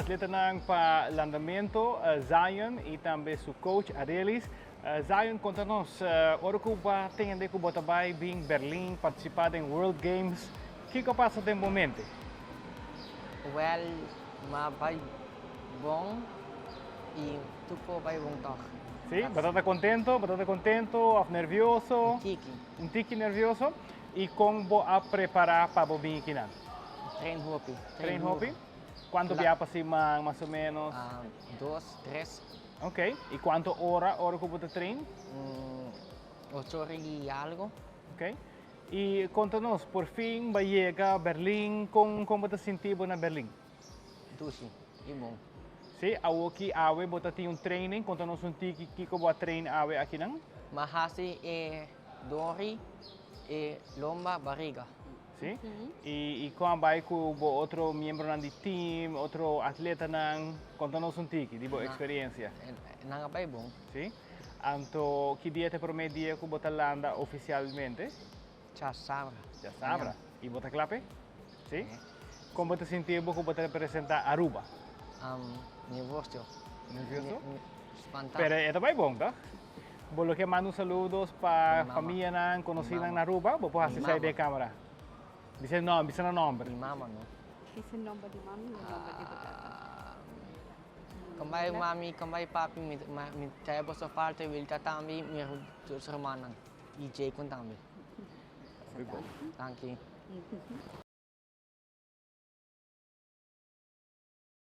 atleta ng Landamento, Zion, e também seu coach, Arelis. Zion, conta-nos, ora que ba tem que bota vai em Berlim, participar em World Games, o que passa de momento? Well, vai bom e tudo vai bom toch. Sim, batata contento, ou nervioso, Tiki, um tique nervioso, e como a preparar para o bem aqui não? train hopi. Train hobby? Quanto La- via para mais ou menos? 2, 3, Ok, e quanto hora que você treina? 8 horas e algo. Ok. E conta-nos, por fim, vai chegar a Berlim, como você sentiu na Berlim? Dusi, e bom. Sim, aqui awe você tem training, conta-nos tique que você treina awe aqui não? Mahasi e dori e lomba barriga. Sim. E como vai com outro membro do time, outro atleta não, conta-nos tique, de boa experiência. Nanga vai bom. Sim. Então, que dia te promete dia que você landa oficialmente? Já sabra. Já sabe. E você clape? Sim. Como você sentiu que você representa Aruba? Nervoso. Nervioso? Espantado. Pero ito ba bom, tá? Bolo que mando saludos para Mi mama. família na conhecida Mi na Aruba, vou pôr Mi assim sair mama. da câmera. Dice no, dice no nombre. Mi mama, no? Dice el nombre de mami y el nombre de papá. Kambay mami, kambay papi, mi tayo po sa parte, will tatambi, mi hermanan. EJ kun tambi. Muy bom. Thank you.